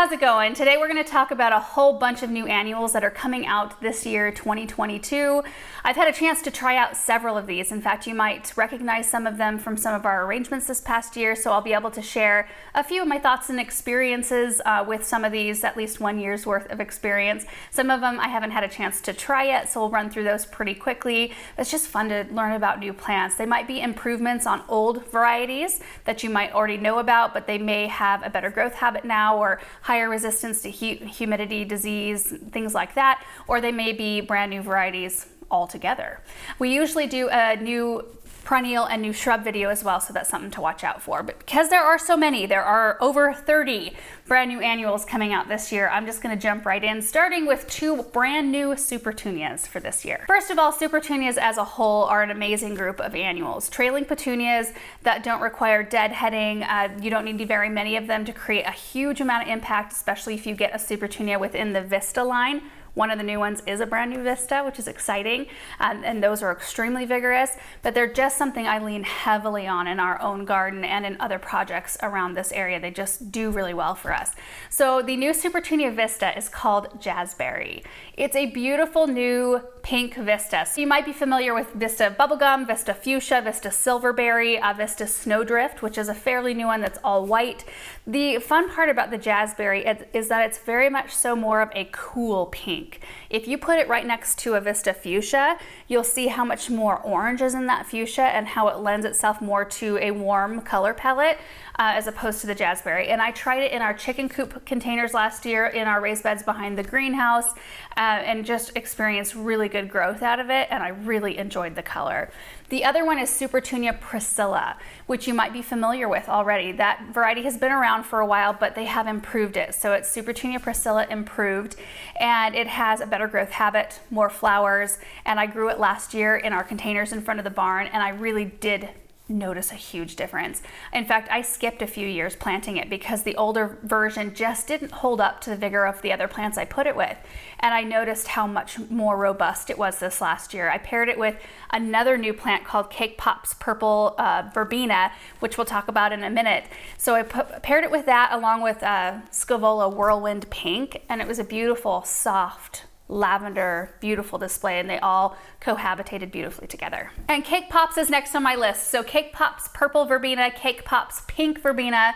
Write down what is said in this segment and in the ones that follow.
how's it going? Today we're going to talk about a whole bunch of new annuals that are coming out this year, 2022. I've had a chance to try out several of these. In fact, you might recognize some of them from some of our arrangements this past year, so I'll be able to share a few of my thoughts and experiences with some of these, at least 1 year's worth of experience. Some of them I haven't had a chance to try yet, so we'll run through those pretty quickly. It's just fun to learn about new plants. They might be improvements on old varieties that you might already know about, but they may have a better growth habit now or higher resistance to heat, humidity, disease, things like that, or they may be brand new varieties altogether. We usually do a new perennial and new shrub video as well, so that's something to watch out for. But because there are so many, there are over 30 brand new annuals coming out this year, I'm just going to jump right in, starting with two brand new SUPERTUNIAs for this year. First of all, SUPERTUNIAs as a whole are an amazing group of annuals. Trailing petunias that don't require deadheading. You don't need very many of them to create a huge amount of impact, especially if you get a SUPERTUNIA within the VISTA line. One of the new ones is a brand new VISTA, which is exciting, and those are extremely vigorous, but they're just something I lean heavily on in our own garden and in other projects around this area. They just do really well for us. So the new SUPERTUNIA VISTA is called JAZZBERRY. It's a beautiful new pink VISTA. So you might be familiar with VISTA Bubblegum, VISTA Fuchsia, VISTA Silverberry, VISTA Snowdrift, which is a fairly new one that's all white. The fun part about the JAZZBERRY is that it's very much so more of a cool pink. If you put it right next to a VISTA Fuchsia, you'll see how much more orange is in that fuchsia and how it lends itself more to a warm color palette as opposed to the JAZZBERRY. And I tried it in our chicken coop containers last year in our raised beds behind the greenhouse and just experienced really good growth out of it, and I really enjoyed the color. The other one is SUPERTUNIA PRISCILLA, which you might be familiar with already. That variety has been around for a while, but they have improved it. So it's SUPERTUNIA PRISCILLA improved, and it has a better growth habit, more flowers, and I grew it last year in our containers in front of the barn, and I really did notice a huge difference. In fact, I skipped a few years planting it because the older version just didn't hold up to the vigor of the other plants I put it with. And I noticed how much more robust it was this last year. I paired it with another new plant called Cake Pop's Purple Verbena, which we'll talk about in a minute. So I paired it with that along with Scaevola Whirlwind Pink, and it was a beautiful, soft, lavender, beautiful display, and they all cohabitated beautifully together. And Cake Pops is next on my list. So Cake Pop's Purple Verbena, Cake Pop's Pink Verbena,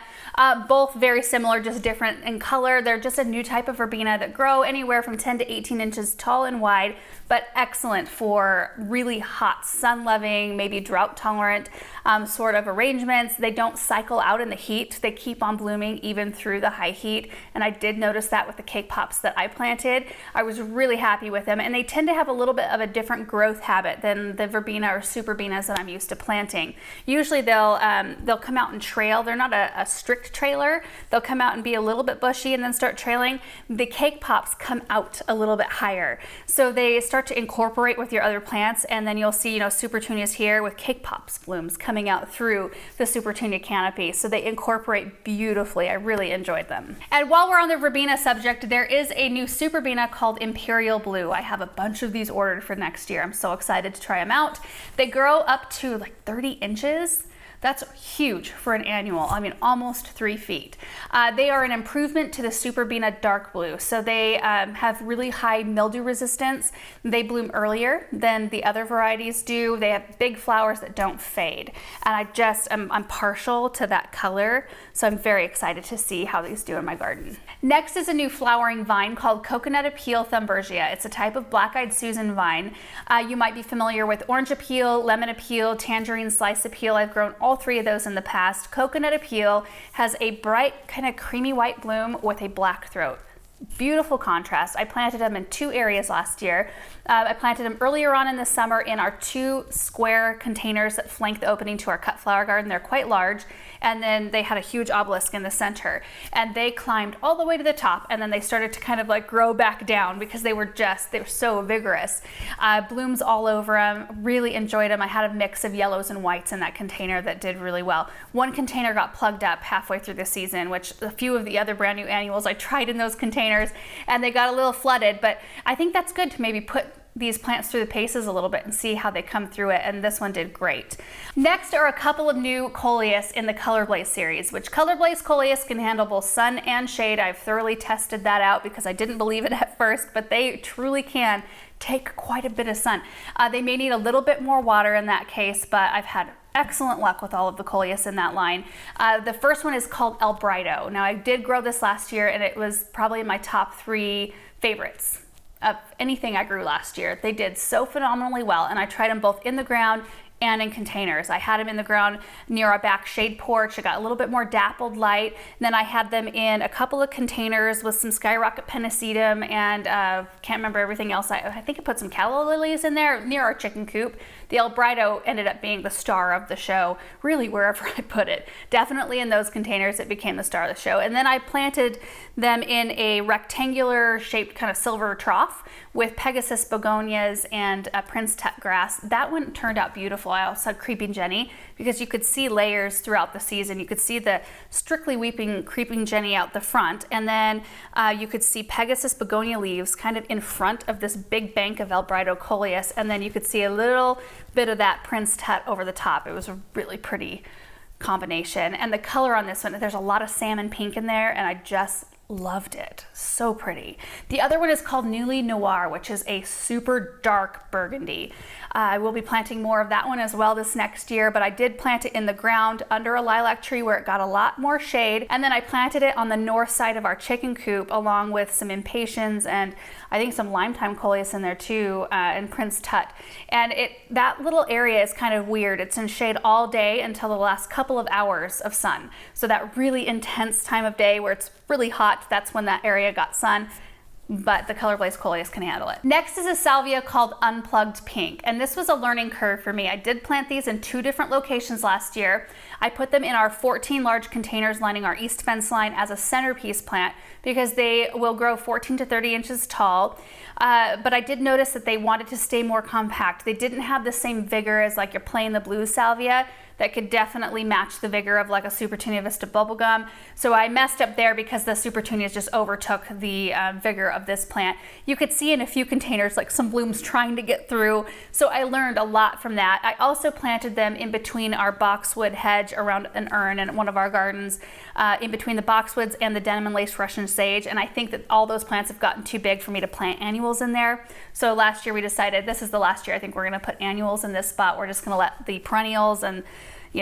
both very similar, just different in color. They're just a new type of verbena that grow anywhere from 10 to 18 inches tall and wide, but excellent for really hot, sun-loving, maybe drought-tolerant sort of arrangements. They don't cycle out in the heat. They keep on blooming even through the high heat, and I did notice that with the Cake Pops that I planted. I was really happy with them, and they tend to have a little bit of a different growth habit than the verbena or superbenas that I'm used to planting. Usually they'll come out and trail. They're not a strict trailer. They'll come out and be a little bit bushy and then start trailing. The Cake Pops come out a little bit higher, so they start to incorporate with your other plants, and then you'll see, you know, SUPERTUNIAs here with Cake Pops blooms coming out through the SUPERTUNIA canopy, so they incorporate beautifully. I really enjoyed them. And while we're on the verbena subject, there is a new SUPERBENA called IMPERIAL Blue. I have a bunch of these ordered for next year. I'm so excited to try them out. They grow up to like 30 inches. That's huge for an annual. I mean, almost 3 feet. They are an improvement to the SUPERBENA Dark Blue. So they have really high mildew resistance. They bloom earlier than the other varieties do. They have big flowers that don't fade. And I'm partial to that color. So I'm very excited to see how these do in my garden. Next is a new flowering vine called Coconut Appeal THUNBERGIA. It's a type of black-eyed Susan vine. You might be familiar with orange appeal, lemon appeal, tangerine slice appeal. I've grown all 3 of those in the past. Coconut Appeal has a bright kind of creamy white bloom with a black throat. Beautiful contrast. I planted them in 2 areas last year. I planted them earlier on in the summer in our 2 square containers that flank the opening to our cut flower garden. They're quite large, and then they had a huge obelisk in the center, and they climbed all the way to the top, and then they started to kind of like grow back down because they were so vigorous. Blooms all over them. Really enjoyed them. I had a mix of yellows and whites in that container that did really well. One container got plugged up halfway through the season, which a few of the other brand new annuals I tried in those containers, and they got a little flooded, but I think that's good to maybe put these plants through the paces a little bit and see how they come through it, and this one did great. Next are a couple of new coleus in the COLORBLAZE series, which COLORBLAZE coleus can handle both sun and shade. I've thoroughly tested that out because I didn't believe it at first, but they truly can take quite a bit of sun. They may need a little bit more water in that case, but I've had excellent luck with all of the coleus in that line. The first one is called BRIGHTO. Now, I did grow this last year, and it was probably in my top 3 favorites of anything I grew last year. They did so phenomenally well, and I tried them both in the ground and in containers. I had them in the ground near our back shade porch. I got a little bit more dappled light. And then I had them in a couple of containers with some skyrocket pennisetum and can't remember everything else. I think I put some calla lilies in there near our chicken coop. The BRIGHTO ended up being the star of the show, really wherever I put it. Definitely in those containers, it became the star of the show. And then I planted them in a rectangular shaped kind of silver trough with Pegasus begonias and Prince Tut grass. That one turned out beautiful. I also had Creeping Jenny because you could see layers throughout the season. You could see the Strictly Weeping Creeping Jenny out the front, and then you could see Pegasus begonia leaves kind of in front of this big bank of BRIGHTO coleus, and then you could see a little bit of that Prince Tut over the top. It was a really pretty combination. And the color on this one, there's a lot of salmon pink in there, and I just loved it. So pretty. The other one is called Newly Noir, which is a super dark burgundy. I will be planting more of that one as well this next year, but I did plant it in the ground under a lilac tree where it got a lot more shade. And then I planted it on the north side of our chicken coop along with some impatiens and I think some Limetime coleus in there too, and Prince Tut. And that little area is kind of weird. It's in shade all day until the last couple of hours of sun. So that really intense time of day where it's really hot, that's when that area got sun. But the COLORBLAZE coleus can handle it. Next is a salvia called Unplugged Pink, and this was a learning curve for me. I did plant these in 2 different locations last year. I put them in our 14 large containers lining our east fence line as a centerpiece plant because they will grow 14 to 30 inches tall. But I did notice that they wanted to stay more compact. They didn't have the same vigor as like your plain the blue salvia that could definitely match the vigor of like a SUPERTUNIA VISTA bubblegum. So I messed up there because the SUPERTUNIAs just overtook the vigor of this plant. You could see in a few containers like some blooms trying to get through. So I learned a lot from that. I also planted them in between our boxwood hedge around an urn in one of our gardens, in between the boxwoods and the denim and lace Russian sage. And I think that all those plants have gotten too big for me to plant annuals in there. So last year we decided this is the last year I think we're gonna put annuals in this spot. We're just gonna let the perennials and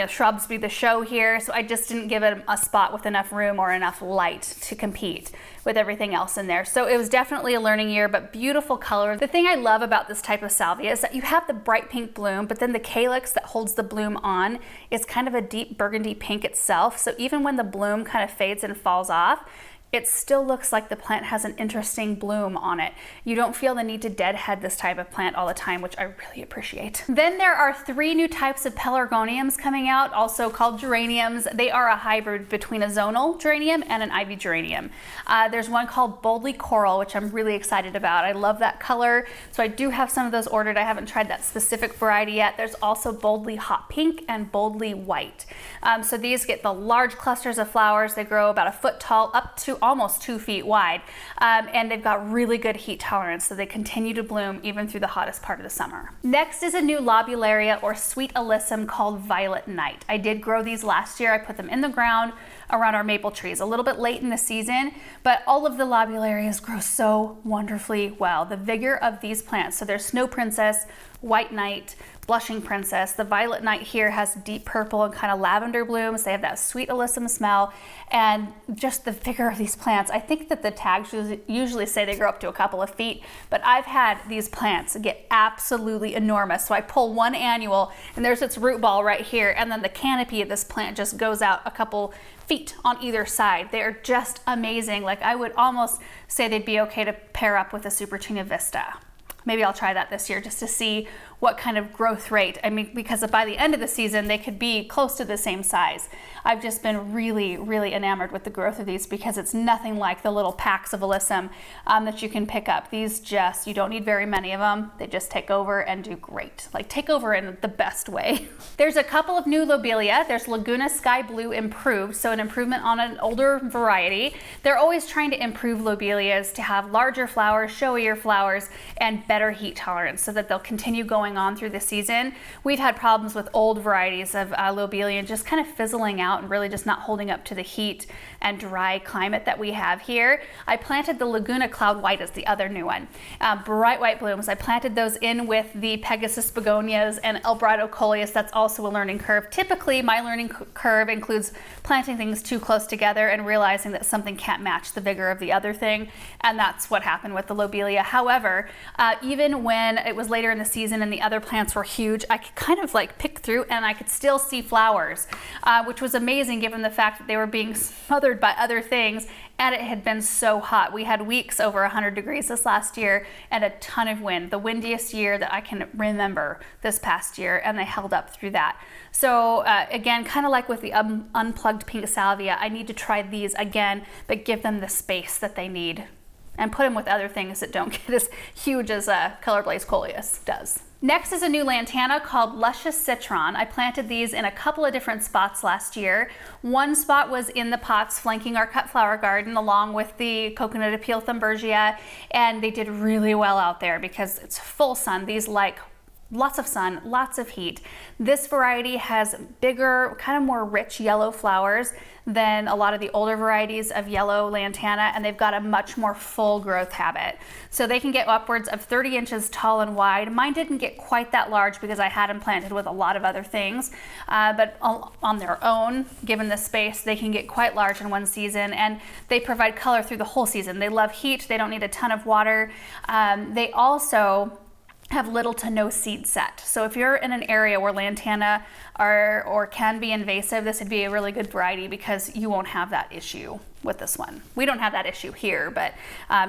shrubs be the show here. So I just didn't give it a spot with enough room or enough light to compete with everything else in there. So it was definitely a learning year, but beautiful color. The thing I love about this type of salvia is that you have the bright pink bloom, but then the calyx that holds the bloom on is kind of a deep burgundy pink itself. So even when the bloom kind of fades and falls off, it still looks like the plant has an interesting bloom on it. You don't feel the need to deadhead this type of plant all the time, which I really appreciate. Then there are 3 new types of pelargoniums coming out, also called geraniums. They are a hybrid between a zonal geranium and an ivy geranium. There's one called Boldly Coral, which I'm really excited about. I love that color, so I do have some of those ordered. I haven't tried that specific variety yet. There's also Boldly Hot Pink and Boldly White. So these get the large clusters of flowers. They grow about a foot tall, up to almost 2 feet wide, and they've got really good heat tolerance, so they continue to bloom even through the hottest part of the summer. Next is a new Lobularia or sweet alyssum called Violet Night. I did grow these last year. I put them in the ground around our maple trees a little bit late in the season, but all of the Lobularias grow so wonderfully well. The vigor of these plants, so there's Snow Princess, White Knight, Blushing Princess. The Violet Night here has deep purple and kind of lavender blooms. They have that sweet alyssum smell, and just the vigor of these plants. I think that the tags usually say they grow up to a couple of feet, but I've had these plants get absolutely enormous. So I pull one annual and there's its root ball right here, and then the canopy of this plant just goes out a couple feet on either side. They are just amazing. Like, I would almost say they'd be okay to pair up with a SUPERTUNIA VISTA. Maybe I'll try that this year just to see what kind of growth rate. I mean, because by the end of the season, they could be close to the same size. I've just been really, really enamored with the growth of these because it's nothing like the little packs of ALYSSUM that you can pick up. These just, you don't need very many of them. They just take over and do great. Like take over in the best way. There's a couple of new lobelia. There's Laguna Sky Blue Improved, so an improvement on an older variety. They're always trying to improve lobelias to have larger flowers, showier flowers, and better heat tolerance so that they'll continue going on through the season. We've had problems with old varieties of lobelia just kind of fizzling out and really just not holding up to the heat and dry climate that we have here. I planted the Laguna Cloud White as the other new one. Bright white blooms. I planted those in with the Pegasus begonias and Albrado coleus. That's also a learning curve. Typically, my learning curve includes planting things too close together and realizing that something can't match the vigor of the other thing, and that's what happened with the lobelia. However, even when it was later in the season and the other plants were huge, I could kind of like pick through and I could still see flowers, which was amazing given the fact that they were being smothered by other things and it had been so hot. We had weeks over 100 degrees this last year and a ton of wind, the windiest year that I can remember this past year, and they held up through that. So again, kind of like with the unplugged pink salvia, I need to try these again, but give them the space that they need and put them with other things that don't get as huge as COLORBLAZE coleus does. Next is a new lantana called Luscious Citron. I planted these in a couple of different spots last year. One spot was in the pots flanking our cut flower garden along with the coconut appeal THUNBERGIA, and they did really well out there because it's full sun. These like lots of sun, lots of heat. This variety has bigger, kind of more rich yellow flowers than a lot of the older varieties of yellow lantana, and they've got a much more full growth habit. So they can get upwards of 30 inches tall and wide. Mine didn't get quite that large because I had them planted with a lot of other things, but on their own, given the space, they can get quite large in one season, and they provide color through the whole season. They love heat, they don't need a ton of water. They also have little to no seed set. So if you're in an area where lantana are or can be invasive, this would be a really good variety because you won't have that issue with this one. We don't have that issue here, but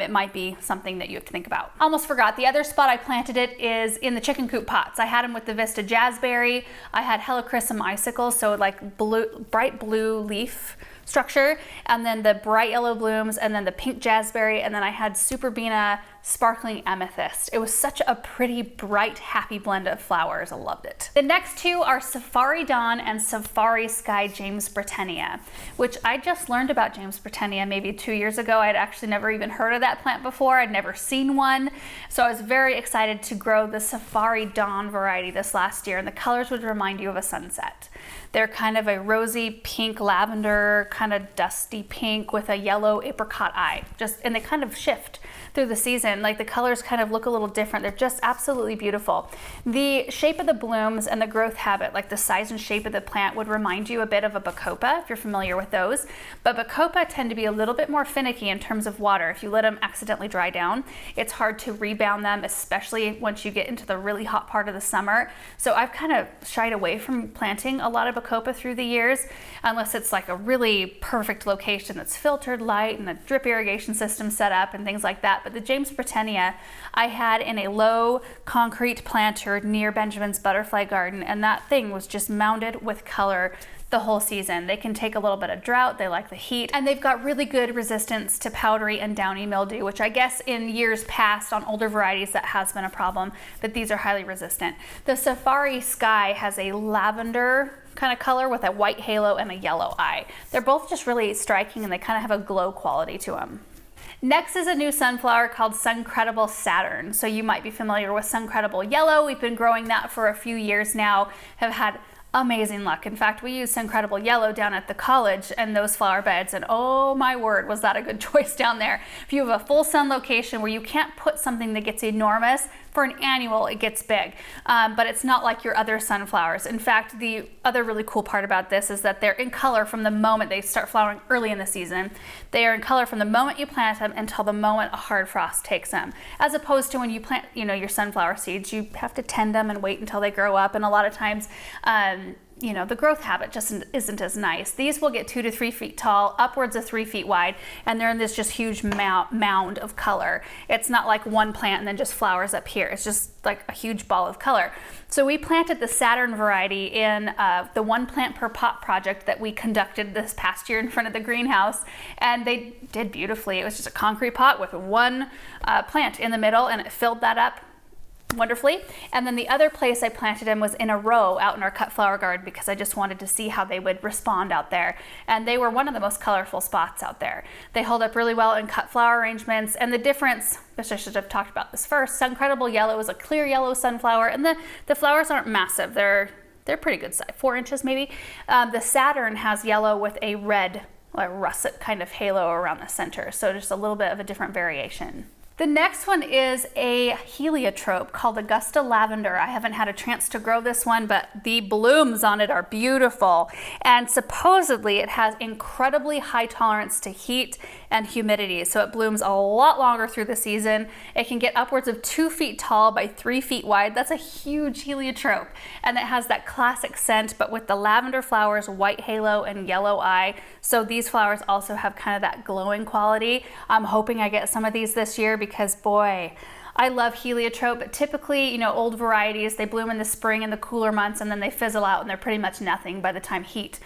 it might be something that you have to think about. Almost forgot, the other spot I planted it is in the chicken coop pots. I had them with the VISTA JAZZBERRY. I had Helichrysum icicles, so like bright blue leaf structure, and then the bright yellow blooms, and then the pink jazzberry, and then I had SUPERBENA sparkling amethyst. It was such a pretty, bright, happy blend of flowers. I loved it. The next two are Safari Dawn and Safari Sky JAZZBERRY, which I just learned about JAZZBERRY maybe 2 years ago. I'd actually never even heard of that plant before. I'd never seen one. So I was very excited to grow the Safari Dawn variety this last year, and the colors would remind you of a sunset. They're kind of a rosy pink lavender, kind of dusty pink with a yellow apricot eye. And they kind of shift through the season. Like the colors kind of look a little different. They're just absolutely beautiful. The shape of the blooms and the growth habit, like the size and shape of the plant, would remind you a bit of a bacopa, if you're familiar with those. But bacopa tend to be a little bit more finicky in terms of water. If you let them accidentally dry down, it's hard to rebound them, especially once you get into the really hot part of the summer. So I've kind of shied away from planting a lot of bacopa through the years, unless it's like a really perfect location that's filtered light and a drip irrigation system set up and things like that. But the JAZZBERRY I had in a low concrete planter near Benjamin's butterfly garden, and that thing was just mounded with color the whole season. They can take a little bit of drought, they like the heat, and they've got really good resistance to powdery and downy mildew, which I guess in years past on older varieties that has been a problem, but these are highly resistant. The Safari Sky has a lavender kind of color with a white halo and a yellow eye. They're both just really striking, and they kind of have a glow quality to them. Next is a new sunflower called SUNCREDIBLE Saturn. So you might be familiar with SUNCREDIBLE Yellow. We've been growing that for a few years now, have had amazing luck. In fact, we use SUNCREDIBLE Yellow down at the college and those flower beds, and oh my word, was that a good choice down there. If you have a full sun location where you can't put something that gets enormous, for an annual it gets big, but it's not like your other sunflowers. In fact, the other really cool part about this is that they're in color from the moment they start flowering early in the season. They are in color from the moment you plant them until the moment a hard frost takes them. As opposed to when you plant, your sunflower seeds, you have to tend them and wait until they grow up, and a lot of times you know, the growth habit just isn't as nice. These will get 2 to 3 feet tall, upwards of 3 feet wide, and they're in this just huge mound of color. It's not like one plant and then just flowers up here. It's just like a huge ball of color. So we planted the Saturn variety in the one plant per pot project that we conducted this past year in front of the greenhouse, and they did beautifully. It was just a concrete pot with one plant in the middle, and it filled that up wonderfully. And then the other place I planted them was in a row out in our cut flower garden because I just wanted to see how they would respond out there. And they were one of the most colorful spots out there. They hold up really well in cut flower arrangements. And the difference, which I should have talked about this first, SUNCREDIBLE yellow is a clear yellow sunflower, and the flowers aren't massive. They're pretty good size, 4 inches maybe. The Saturn has yellow with a red, like russet kind of halo around the center. So just a little bit of a different variation. The next one is a heliotrope called Augusta Lavender. I haven't had a chance to grow this one, but the blooms on it are beautiful. And supposedly it has incredibly high tolerance to heat and humidity. So it blooms a lot longer through the season. It can get upwards of 2 feet tall by 3 feet wide. That's a huge heliotrope. And it has that classic scent, but with the lavender flowers, white halo and yellow eye. So these flowers also have kind of that glowing quality. I'm hoping I get some of these this year because boy, I love heliotrope. But typically, you know, old varieties, they bloom in the spring and the cooler months, and then they fizzle out and they're pretty much nothing by the time heat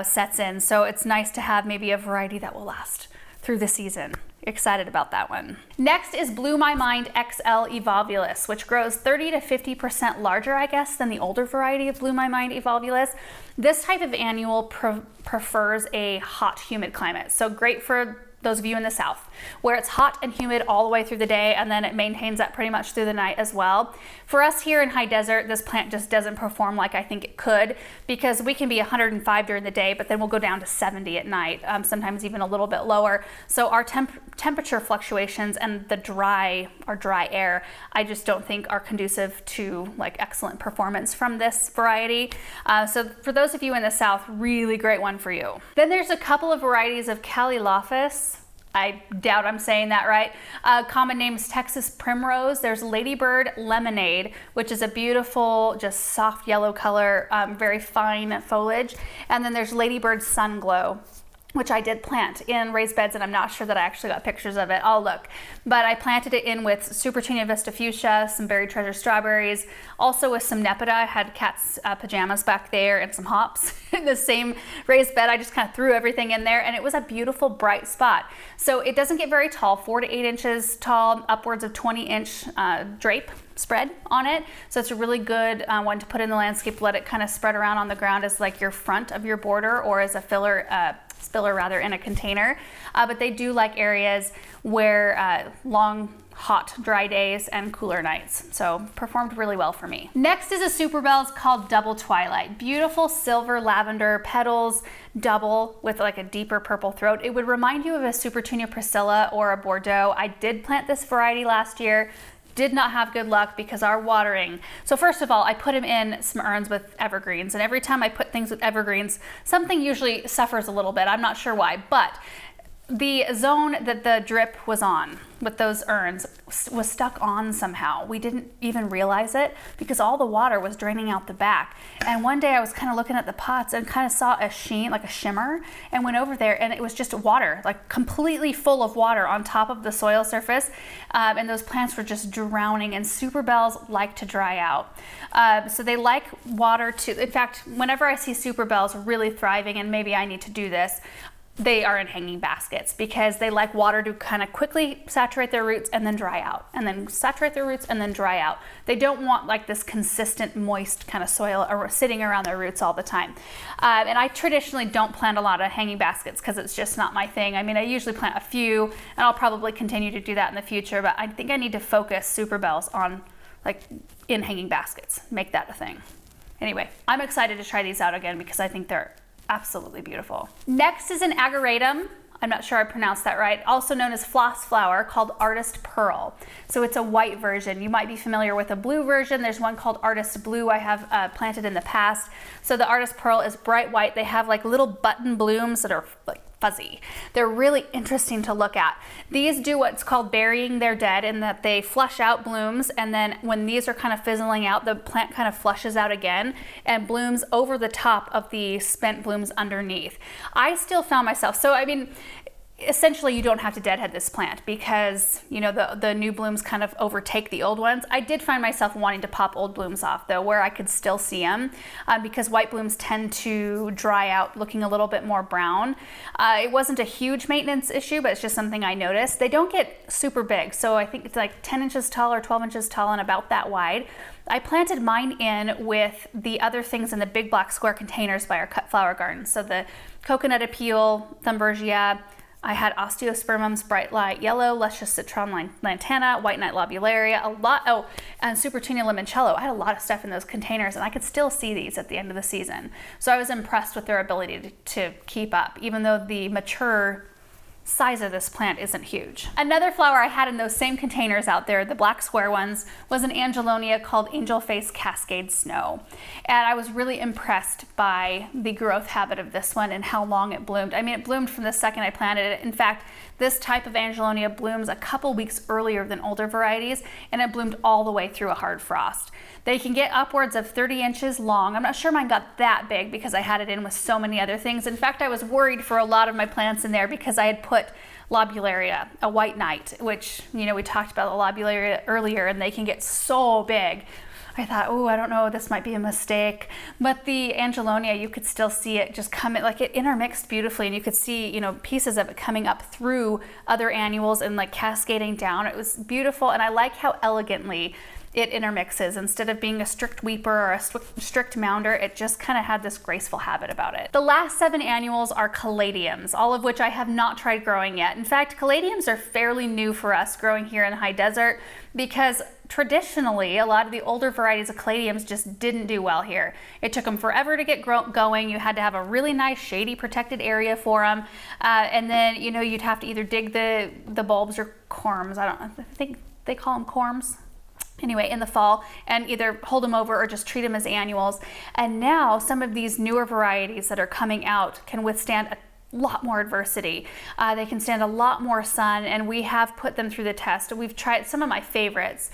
sets in. So it's nice to have maybe a variety that will last through the season. Excited about that one. Next is Blew My Mind XL Evolvulus, which grows 30 to 50% larger, I guess, than the older variety of Blew My Mind Evolvulus. This type of annual prefers a hot, humid climate. So great for those of you in the south, where it's hot and humid all the way through the day, and then it maintains that pretty much through the night as well. For us here in high desert, this plant just doesn't perform like I think it could, because we can be 105 during the day, but then we'll go down to 70 at night, sometimes even a little bit lower. So our temperature fluctuations and the dry air, I just don't think are conducive to like excellent performance from this variety. So for those of you in the south, really great one for you. Then there's a couple of varieties of Callilophus. I doubt I'm saying that right. Common names Texas Primrose. There's Ladybird Lemonade, which is a beautiful, just soft yellow color, very fine foliage. And then there's Ladybird Sunglow, which I did plant in raised beds, and I'm not sure that I actually got pictures of it. I'll look. But I planted it in with SUPERTUNIA Vista Fuchsia, some Berry Treasure strawberries, also with some Nepeta. I had cat's pajamas back there and some hops in the same raised bed. I just kind of threw everything in there, and it was a beautiful bright spot. So it doesn't get very tall, 4 to 8 inches tall, upwards of 20-inch drape spread on it. So it's a really good one to put in the landscape, let it kind of spread around on the ground as like your front of your border, or as a spiller rather in a container. But they do like areas where long, hot, dry days and cooler nights. So performed really well for me. Next is a Superbells called Double Twilight. Beautiful silver lavender petals, double with like a deeper purple throat. It would remind you of a SUPERTUNIA Priscilla or a Bordeaux. I did plant this variety last year. Did not have good luck because our watering. So first of all, I put them in some urns with evergreens, and every time I put things with evergreens, something usually suffers a little bit. I'm not sure why, but the zone that the drip was on with those urns was stuck on somehow. We didn't even realize it because all the water was draining out the back. And one day I was kind of looking at the pots and kind of saw a sheen, like a shimmer, and went over there, and it was just water, like completely full of water on top of the soil surface. And those plants were just drowning, and Superbells like to dry out. So they like water too. In fact, whenever I see Superbells really thriving, and maybe I need to do this, they are in hanging baskets because they like water to kind of quickly saturate their roots and then dry out, and then saturate their roots and then dry out. They don't want like this consistent moist kind of soil sitting around their roots all the time. And I traditionally don't plant a lot of hanging baskets because it's just not my thing. I mean, I usually plant a few, and I'll probably continue to do that in the future, but I think I need to focus Superbells on like in hanging baskets, make that a thing. Anyway, I'm excited to try these out again because I think they're absolutely beautiful. Next is an ageratum. I'm not sure I pronounced that right. Also known as floss flower, called Artist Pearl. So it's a white version. You might be familiar with a blue version. There's one called Artist Blue I have planted in the past. So the Artist Pearl is bright white. They have like little button blooms that are like fuzzy. They're really interesting to look at. These do what's called burying their dead, in that they flush out blooms, and then when these are kind of fizzling out, the plant kind of flushes out again and blooms over the top of the spent blooms underneath. I still found myself, so I mean, essentially you don't have to deadhead this plant because, you know, the new blooms kind of overtake the old ones. I did find myself wanting to pop old blooms off though, where I could still see them, because white blooms tend to dry out looking a little bit more brown. It wasn't a huge maintenance issue, but it's just something I noticed. They don't get super big, so I think it's like 10 inches tall or 12 inches tall and about that wide. I planted mine in with the other things in the big black square containers by our cut flower garden. So the coconut appeal, THUNBERGIA, I had osteospermums, bright light yellow, luscious citron, lantana, white knight lobularia, and SUPERTUNIA limoncello. I had a lot of stuff in those containers, and I could still see these at the end of the season. So I was impressed with their ability to keep up, even though the mature size of this plant isn't huge. Another flower I had in those same containers out there, the black square ones, was an angelonia called Angel Face Cascade Snow. And I was really impressed by the growth habit of this one and how long it bloomed. I mean, it bloomed from the second I planted it. In fact, this type of angelonia blooms a couple weeks earlier than older varieties, and it bloomed all the way through a hard frost. They can get upwards of 30 inches long. I'm not sure mine got that big because I had it in with so many other things. In fact, I was worried for a lot of my plants in there because I had put lobularia, a white knight, which, you know, we talked about the lobularia earlier, and they can get so big. I thought, oh, I don't know, this might be a mistake. But the angelonia, you could still see it just come in, like it intermixed beautifully, and you could see, you know, pieces of it coming up through other annuals and like cascading down. It was beautiful, and I like how elegantly it intermixes. Instead of being a strict weeper or a strict mounder, it just kind of had this graceful habit about it. The last 7 annuals are caladiums, all of which I have not tried growing yet. In fact, caladiums are fairly new for us growing here in the high desert because traditionally a lot of the older varieties of caladiums just didn't do well here. It took them forever to get going. You had to have a really nice shady protected area for them, and then, you know, you'd have to either dig the bulbs or corms. I think they call them corms. Anyway, in the fall, and either hold them over or just treat them as annuals. And now some of these newer varieties that are coming out can withstand a lot more adversity. They can stand a lot more sun, and we have put them through the test. We've tried some of my favorites.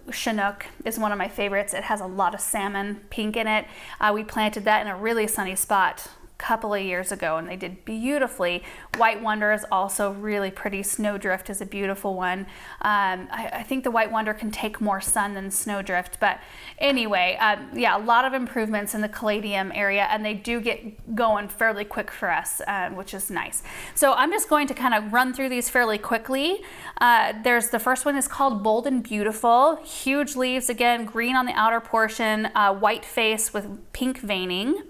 Chinook is one of my favorites. It has a lot of salmon pink in it. We planted that in a really sunny spot couple of years ago, and they did beautifully. White Wonder is also really pretty. Snowdrift is a beautiful one. I think the White Wonder can take more sun than Snowdrift, but anyway, yeah, a lot of improvements in the caladium area, and they do get going fairly quick for us, which is nice. So I'm just going to kind of run through these fairly quickly. There's the first one is called Bold and Beautiful. Huge leaves, again, green on the outer portion, white face with pink veining.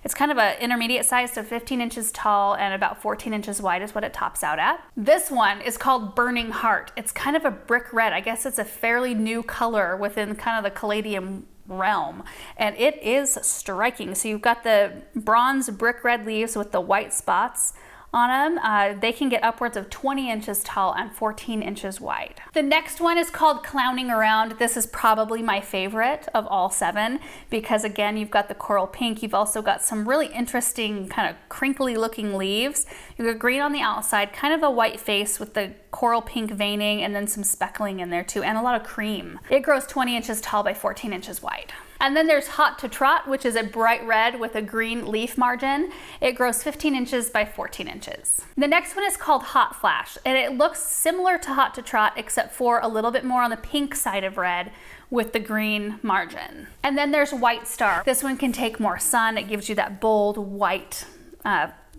It's kind of an intermediate size, so 15 inches tall and about 14 inches wide is what it tops out at. This one is called Burning Heart. It's kind of a brick red. I guess it's a fairly new color within kind of the caladium realm, and it is striking. So you've got the bronze brick red leaves with the white spots on them. They can get upwards of 20 inches tall and 14 inches wide. The next one is called Clowning Around. This is probably my favorite of all 7 because, again, you've got the coral pink. You've also got some really interesting kind of crinkly looking leaves. You've got green on the outside, kind of a white face with the coral pink veining, and then some speckling in there too, and a lot of cream. It grows 20 inches tall by 14 inches wide. And then there's Hot to Trot, which is a bright red with a green leaf margin. It grows 15 inches by 14 inches. The next one is called Hot Flash, and it looks similar to Hot to Trot except for a little bit more on the pink side of red with the green margin. And then there's White Star. This one can take more sun. It gives you that bold white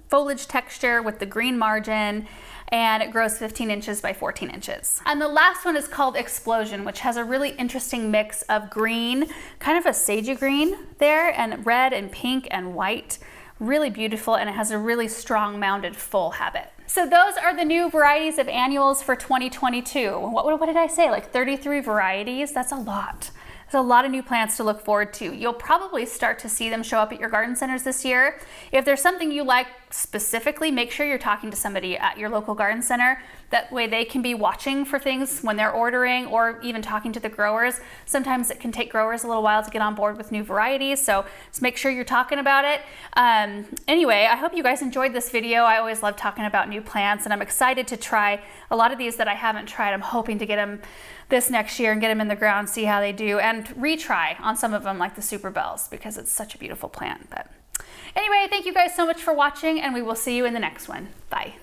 foliage texture with the green margin, and it grows 15 inches by 14 inches. And the last one is called Explosion, which has a really interesting mix of green, kind of a sagey green there, and red and pink and white. Really beautiful, and it has a really strong mounded full habit. So those are the new varieties of annuals for 2022. What did I say, like 33 varieties? That's a lot. There's a lot of new plants to look forward to. You'll probably start to see them show up at your garden centers this year. If there's something you like specifically, make sure you're talking to somebody at your local garden center. That way they can be watching for things when they're ordering, or even talking to the growers. Sometimes it can take growers a little while to get on board with new varieties, so just make sure you're talking about it. Anyway, I hope you guys enjoyed this video. I always love talking about new plants, and I'm excited to try a lot of these that I haven't tried. I'm hoping to get them this next year and get them in the ground, see how they do, and retry on some of them like the Super Bells, because it's such a beautiful plant. But anyway, thank you guys so much for watching, and we will see you in the next one. Bye.